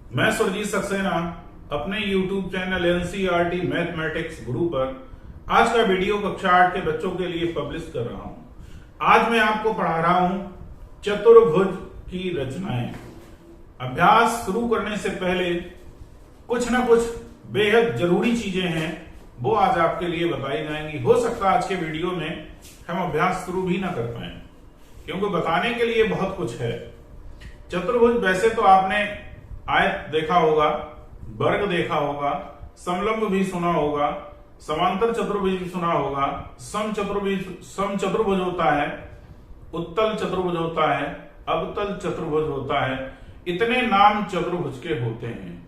मैं सुरजीत सक्सेना अपने YouTube channel NCERT mathematics गुरु पर आज का वीडियो कक्षा 8 के बच्चों के लिए पब्लिश कर रहा हूं। आज मैं आपको पढ़ा रहा हूं चतुर्भुज की रचनाएं। अभ्यास शुरू करने से पहले कुछ ना कुछ बेहद जरूरी चीजें हैं, वो आज आपके लिए बताई जाएंगी। हो सकता है आज के वीडियो में हम अभ्यास शुरू भी ना कर पाए, क्योंकि बताने के लिए बहुत कुछ है। चतुर्भुज वैसे तो आपने आयत देखा होगा, वर्ग देखा होगा, समलंब भी सुना होगा, समांतर चतुर्भुज भी सुना होगा, सम चतुर्भुज होता है, उत्तल चतुर्भुज होता है, अवतल चतुर्भुज होता है। इतने नाम चतुर्भुज के होते हैं,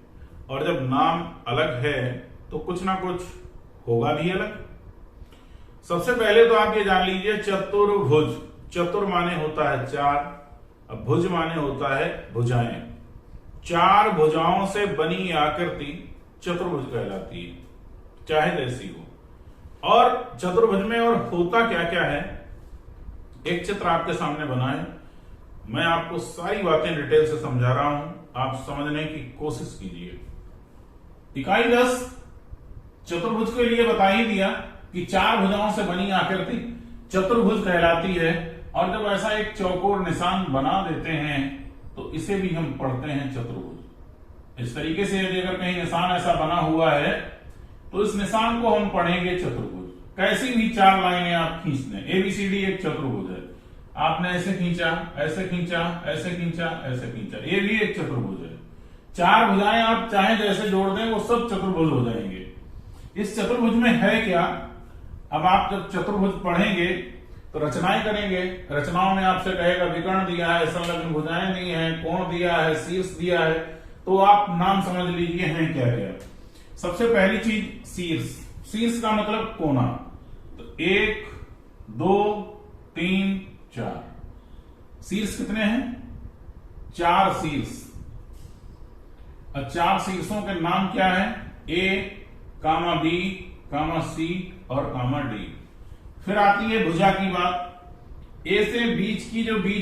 और जब नाम अलग है तो कुछ ना कुछ होगा भी अलग। सबसे पहले तो आप ये जान लीजिए, चतुर्भुज, चतुर माने होता है चार, अब भुज माने होता है भुजाएं। चार भुजाओं से बनी आकृति चतुर्भुज कहलाती है, चाहे जैसी हो। और चतुर्भुज में और होता क्या क्या है, एक चित्र आपके सामने बना है। मैं आपको सारी बातें डिटेल से समझा रहा हूं, आप समझने की कोशिश कीजिए। इकाई 10 चतुर्भुज के लिए बता ही दिया कि चार भुजाओं से बनी आकृति चतुर्भुज कहलाती है। और जब ऐसा एक चौकोर निशान बना देते हैं तो इसे भी हम पढ़ते हैं चतुर्भुज। इस तरीके से यदि अगर कहीं निशान ऐसा बना हुआ है तो इस निशान को हम पढ़ेंगे चतुर्भुज। कैसी भी चार लाइनें आप खींच लें, ABCD एक चतुर्भुज है। आपने ऐसे खींचा, ऐसे खींचा, ऐसे खींचा, ऐसे खींचा, ये भी एक चतुर्भुज है। चार भुजाएं आप चाहे जैसे जोड़ दें वो सब चतुर्भुज हो जाएंगे। इस चतुर्भुज में है क्या, अब आप जब चतुर्भुज पढ़ेंगे तो रचनाएं करेंगे। रचनाओं में आपसे कहेगा विकर्ण दिया है, संलग्न भुजाएं दी हैं, कोण दिया है, शीर्ष दिया है, तो आप नाम समझ लीजिए हैं क्या क्या। सबसे पहली चीज शीर्ष। शीर्ष का मतलब कोना। तो 1 2 3 4 शीर्ष कितने हैं, 4 शीर्ष। और 4 शीर्षों के नाम क्या है, A, B, C और D। फिर आती है भुजा की बात। A से बीच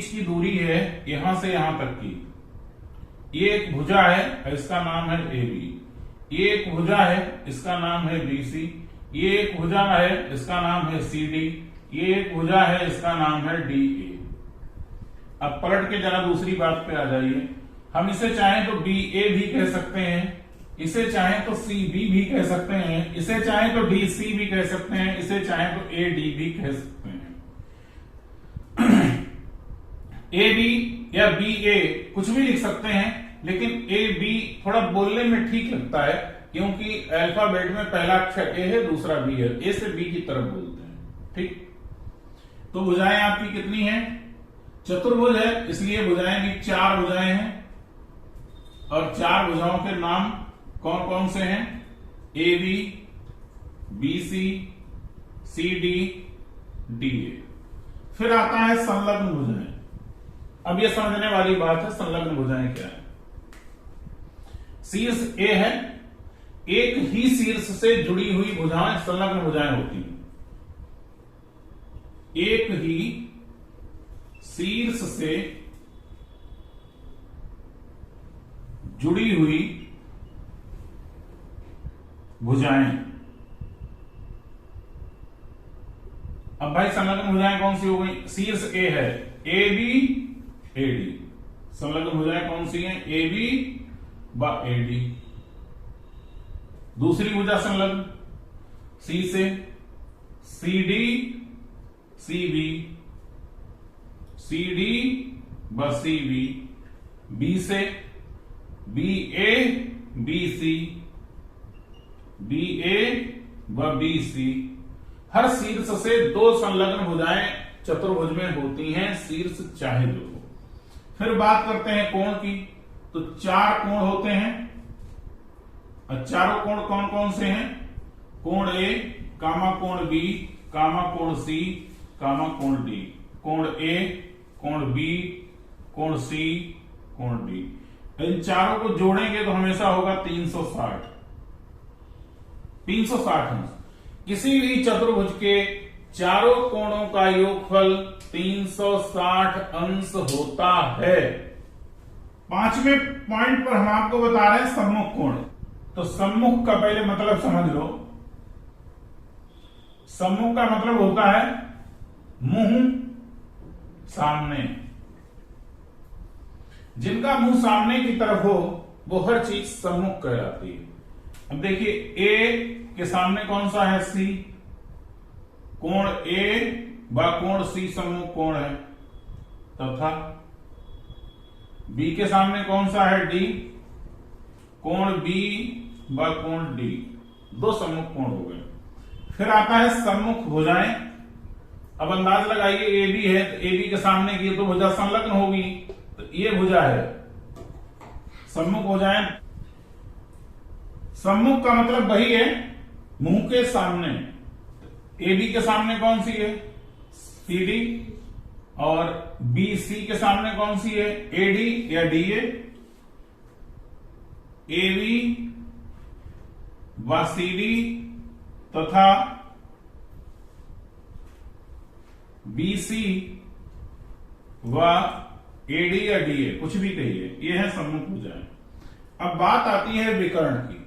की दूरी है, यहां से यहां तक की, ये एक भुजा है, इसका नाम है AB। ये एक भुजा है, इसका नाम है BC। ये एक भुजा है, इसका नाम है CD। ये एक भुजा है, इसका नाम है DA। अब पलट के जरा दूसरी बात पे आ जाइए। हम इसे चाहें तो BA भी कह सकते हैं, इसे चाहें तो CB भी कह सकते हैं, इसे चाहें तो DC भी कह सकते हैं, इसे चाहें तो AD भी कह सकते हैं। AB या BA कुछ भी लिख सकते हैं, लेकिन AB थोड़ा बोलने में ठीक लगता है, क्योंकि अल्फाबेट में पहला अक्षर A है, दूसरा B है। A से B की तरफ बोलते हैं, ठीक। तो भुजाएं आपकी कितनी हैं, चतुर्भुज है इसलिए भुजाएं भी 4 भुजाएं हैं। और 4 भुजाओं के नाम कौन कौन से हैं, AB, BC, CD, DA। फिर आता है संलग्न भुजाएं। अब ये समझने वाली बात है, संलग्न भुजाएं क्या है। शीर्ष A है, एक ही शीर्ष से जुड़ी हुई भुजाएं संलग्न भुजाएं होती हैं। एक ही शीर्ष से जुड़ी हुई भुजाएं। अब भाई संलग्न भुजाएं कौन सी हो गई, शीर्ष A है, AB, AD। संलग्न भुजाएं कौन सी हैं, AB व AD। दूसरी भुजा संलग्न C से CD, CB, CD व CB। B से BA, BC, BA व BC। हर शीर्ष से 2 संलग्न भुजाएं चतुर्भुज में होती हैं, शीर्ष चाहे जो हो। फिर बात करते हैं कोण की। तो 4 कोण होते हैं। और चारों कोण कौन कौन से हैं, कोण A, कोण B, कोण C, कोण D। कोण A, कोण B, कोण C, कोण D। इन चारों को जोड़ेंगे तो हमेशा होगा 360 अंश। किसी भी चतुर्भुज के चारों कोणों का योगफल 360 अंश होता है। 5वें पॉइंट पर हम आपको बता रहे हैं सम्मुख कोण। तो सम्मुख का पहले मतलब समझ लो। सम्मुख का मतलब होता है मुंह सामने। जिनका मुंह सामने की तरफ हो वो हर चीज सम्मुख कहलाती है। अब देखिए ए के सामने कौन सा है, सी। कोण ए व कोण सी सम्मुख कोण है। तथा बी के सामने कौन सा है, डी। कोण बी व कोण डी, दो सम्मुख कोण हो गए। फिर आता है सम्मुख भुजाएं। अब अंदाज लगाइए ए बी है तो ए बी के सामने की तो भुजा संलग्न होगी, तो ये भुजा है। सम्मुख भुजाएं, सम्मुख का मतलब वही है मुंह के सामने। ए बी के सामने कौन सी है, सी डी। और बी सी के सामने कौन सी है, ए डी या डी ए। ए बी व सी डी तथा बी सी व ए डी या डी ए, कुछ भी कहिए, ये है सम्मुख भुजाएं। अब बात आती है विकर्ण की।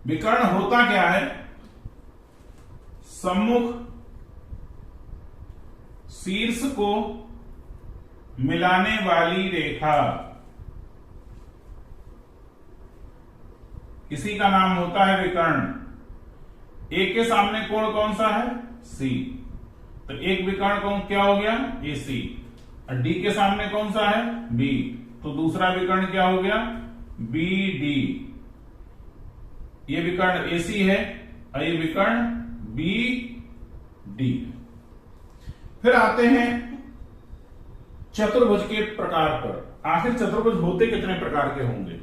विकर्ण होता क्या है, सम्मुख शीर्ष को मिलाने वाली रेखा, इसी का नाम होता है विकर्ण। ए के सामने कोण कौन सा है, सी, तो एक विकर्ण कोण क्या हो गया, ए सी। और डी के सामने कौन सा है, बी, तो दूसरा विकर्ण क्या हो गया, बी डी। ये विकर्ण ए सी है और ये विकर्ण बी डी। फिर आते हैं चतुर्भुज के प्रकार पर। आखिर चतुर्भुज होते कितने प्रकार के होंगे,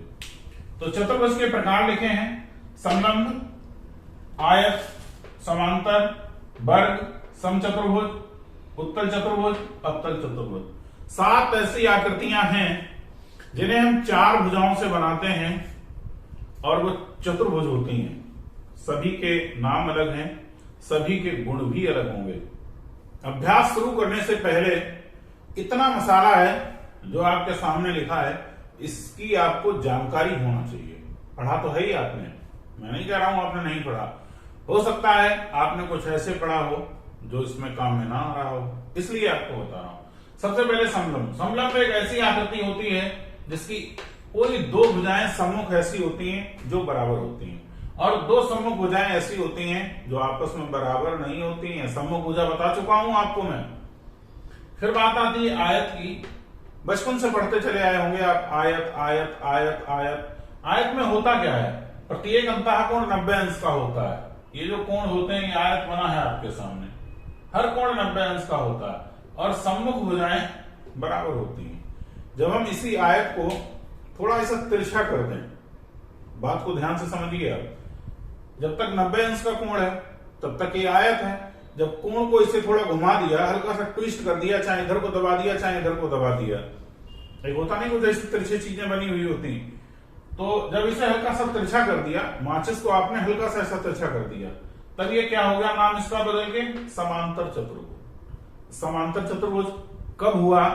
तो चतुर्भुज के प्रकार लिखे हैं समलंब, आयत, समांतर, वर्ग, समचतुर्भुज, उत्तल चतुर्भुज, अवतल चतुर्भुज। 7 ऐसी आकृतियां हैं जिन्हें हम 4 भुजाओं से बनाते हैं और वो चतुर्भुज होती हैं। सभी के नाम अलग हैं, सभी के गुण भी अलग होंगे। अभ्यास शुरू करने से पहले इतना मसाला है जो आपके सामने लिखा है, इसकी आपको जानकारी होना चाहिए। पढ़ा तो है ही आपने, मैं नहीं कह रहा हूं आपने नहीं पढ़ा। हो सकता है आपने कुछ ऐसे पढ़ा हो जो इसमें काम में ना आ रहा हो, इसलिए आपको बता रहा हूं। सबसे पहले समलंब। समलंब एक ऐसी आकृति होती है जिसकी कोई 2 भुजाएं सम्मुख ऐसी होती हैं जो बराबर होती हैं, और 2 सम्मुख भुजाएं ऐसी होती हैं जो आपस में बराबर नहीं होती हैं। सम्मुख भुजा बता चुका हूं आपको मैं। फिर बात आती है आयत की। बचपन से पढ़ते चले आए होंगे आप, आयत आयत आयत आयत। आयत में होता क्या है, प्रत्येक अंतःकोण 90 अंश का होता है। ये जो कोण होते हैं, ये आयत बना है आपके सामने, हर कोण 90 अंश का होता है और सम्मुख भुजाएं बराबर होती हैं। जब हम इसी आयत को थोड़ा ऐसा तिरछा कर दें, बात को ध्यान से समझिए आप, जब तक 90 अंश का कोण है तब तक ये आयत है। जब कोण को इसे थोड़ा घुमा दिया, हल्का सा ट्विस्ट कर दिया, चाहे इधर को दबा दिया चाहे इधर को दबा दिया, एक होता नहीं कुछ ऐसी तिरछी चीजें बनी हुई होती, तो जब इसे हल्का सा तिरछा कर दिया, माचिस को आपने हल्का सा ऐसा तिरछा कर दिया, तब ये क्या हो गया, नाम इसका बदल के समांतर चतुर्भुज। समांतर चतुर्भुज कब हुआ,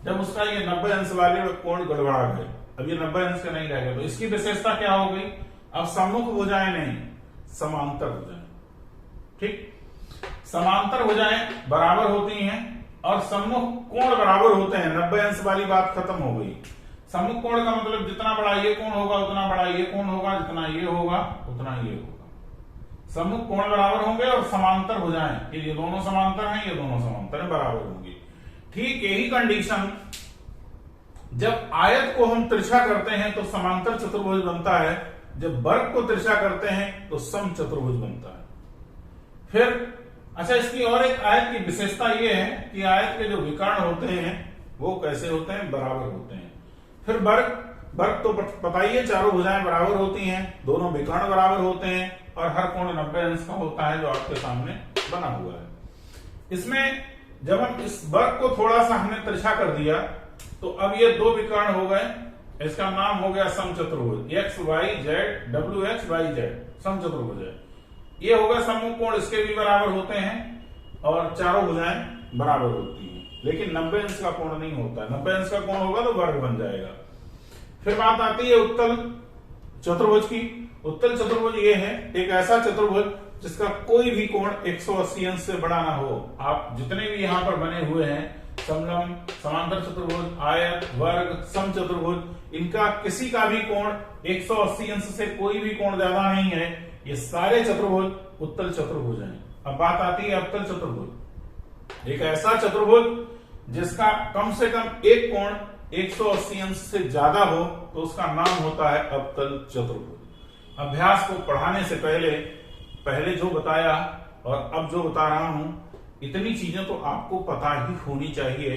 जब उसका ये 90 अंश वाले कोण गड़बड़ा गए। अब ये 90 अंश के नहीं रह गए, तो इसकी विशेषता क्या हो गई, अब सम्मुख भुजाएं नहीं, समांतर भुजाएं। ठीक, समांतर भुजाएं बराबर होती हैं और सम्मुख कोण बराबर होते हैं। 90 अंश वाली बात खत्म हो गई। सम्मुख कोण का मतलब जितना बड़ा ये कोण होगा उतना बड़ा ये कोण होगा, जितना ये होगा उतना ये होगा। सम्मुख कोण बराबर होंगे और समांतर भुजाएं, ये दोनों समांतर हैं, ये दोनों समांतर हैं, बराबर होंगी। ठीक यही कंडीशन जब आयत को हम तिरछा करते हैं तो समांतर चतुर्भुज बनता है, जब वर्ग को तिरछा करते हैं तो सम चतुर्भुज बनता है। फिर अच्छा, इसकी और एक आयत की विशेषता यह है कि आयत के जो विकर्ण होते हैं वो कैसे होते हैं, बराबर होते हैं। फिर वर्ग तो पता ही है, चारों भुजाएं बराबर होती हैं, दोनों विकर्ण बराबर होते हैं और हर कोण 90 अंश का होता है जो आपके सामने बना हुआ है। इसमें जब हम इस वर्ग को थोड़ा सा हमने तिरछा कर दिया तो अब ये 2 विकर्ण हो गए, इसका नाम हो गया समचतुर्भुज। X Y Z, W X Y Z समचतुर्भुज है। ये होगा सम्मुख कोण, इसके भी बराबर होते हैं और चारों भुजाएं बराबर होती हैं। लेकिन 90 अंश का कोण नहीं होता। 90 अंश का कोण होगा तो वर्ग बन जाएगा। फिर बात आती है उत्तल चतुर्भुज की। उत्तल चतुर्भुज ये है एक ऐसा चतुर्भुज जिसका कोई भी कोण 180 अंश से बड़ा ना हो। आप जितने भी यहाँ पर बने हुए हैं, समलंब, समांतर चतुर्भुज, आयत, वर्ग, समचतुर्भुज, इनका किसी का भी कोण 180 अंश से कोई भी कोण ज्यादा नहीं है। ये सारे चतुर्भुज उत्तल चतुर्भुज हैं। अब बात आती है अवतल चतुर्भुज। एक ऐसा चतुर्भुज जिसका कम से कम एक कोण 180 अंश से ज्यादा हो तो उसका नाम होता है अवतल चतुर्भुज। अभ्यास को पढ़ाने से पहले जो बताया और अब जो बता रहा हूं, इतनी चीजें तो आपको पता ही होनी चाहिए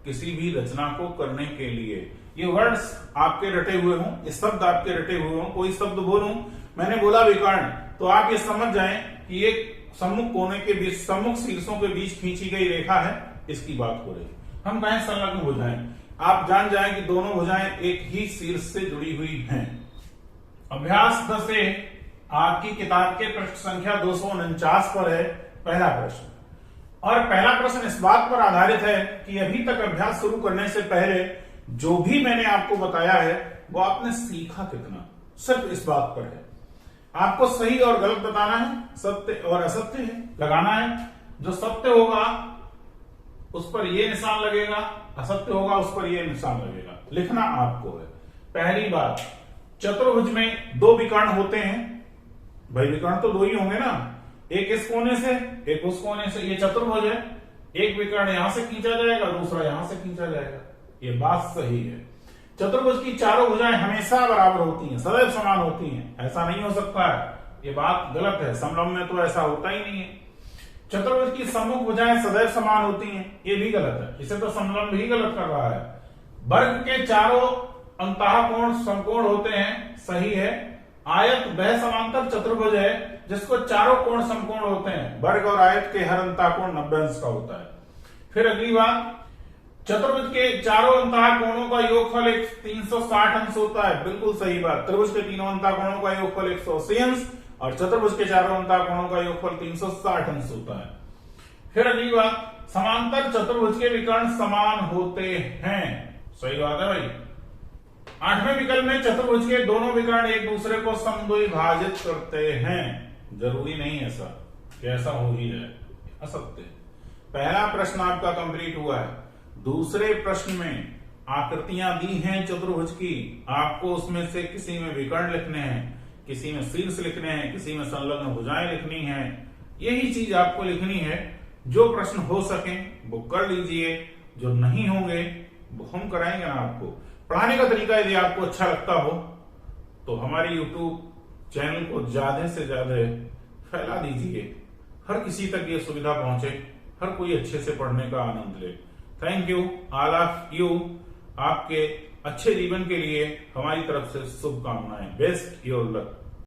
किसी भी रचना को करने के लिए। ये वर्ड्स आपके रटे हुए हों, ये शब्द आपके रटे हुए हों, कोई शब्द बोलूं, मैंने बोला विकर्ण, तो आप ये समझ जाएं कि एक सम्मुख कोने के बीच, सम्मुख शीर्षों के बीच खींची गई रेखा है, इसकी बात हो रही। हम कहें संलग्न भुजाएं, आप जान जाएं कि दोनों भुजाएं एक ही शीर्ष से जुड़ी हुई हैं। अभ्यास 10 से आपकी किताब के पृष्ठ संख्या 249 पर है पहला प्रश्न। और पहला प्रश्न इस बात पर आधारित है कि अभी तक अभ्यास शुरू करने से पहले जो भी मैंने आपको बताया है वो आपने सीखा कितना, सिर्फ इस बात पर है। आपको सही और गलत बताना है, सत्य और असत्य है लगाना है। जो सत्य होगा उस पर ये निशान लगेगा, असत्य होगा उस पर ये निशान लगेगा। लिखना आपको है। पहली बात, चतुर्भुज में दो विकर्ण होते हैं। भाई विकर्ण तो दो ही होंगे ना, एक इस कोने से एक उस कोने से। ये चतुर्भुज है, एक विकर्ण यहां से खींचा जाएगा, दूसरा यहां से खींचा जाएगा। ये बात सही है। चतुर्भुज की चारों भुजाएं हमेशा बराबर होती हैं, सदैव समान होती हैं, ऐसा नहीं हो सकता है, ये बात गलत है। समलंब में तो ऐसा होता ही नहीं है। चतुर्भुज की सम्मुख भुजाएं सदैव समान होती हैं, ये भी गलत है, इसे तो समलंब ही गलत कर रहा है। वर्ग के चारों अंतःकोण समकोण होते हैं, सही है। आयत वह समांतर चतुर्भुज है जिसको चारों कोण समकोण होते हैं। वर्ग और आयत के हर अंतःकोण 90 अंश का होता है। फिर अगली बात, चतुर्भुज के चारों अंतःकोणों का योगफल 360 अंश होता है, बिल्कुल सही बात। त्रिभुज के तीनों अंतःकोणों का योगफल 180 अंश और चतुर्भुज के चारों अंतःकोणों का योगफल 360 अंश होता है। फिर अगली बात, समांतर चतुर्भुज के विकर्ण समान होते हैं, सही बात है भाई। 8वें विकल्प में चतुर्भुज के दोनों विकर्ण एक दूसरे को समद्विभाजित करते हैं, जरूरी नहीं ऐसा कि ऐसा हो ही जाए, असत्य। पहला प्रश्न आपका कंप्लीट हुआ है। दूसरे प्रश्न में आकृतियां दी हैं चतुर्भुज की, आपको उसमें से किसी में विकर्ण लिखने हैं, किसी में शीर्ष लिखने हैं, किसी में संलग्न भुजाएं लिखनी है। यही चीज आपको लिखनी है। जो प्रश्न हो सके वो कर लीजिए, जो नहीं होंगे वो हम कराएंगे ना आपको। पढ़ाने का तरीका यदि आपको अच्छा लगता हो तो हमारे YouTube चैनल को ज्यादा से ज्यादा फैला दीजिए, हर किसी तक ये सुविधा पहुंचे, हर कोई अच्छे से पढ़ने का आनंद ले। Thank you, all of you. आपके अच्छे जीवन के लिए हमारी तरफ से शुभकामनाएं। Best your luck.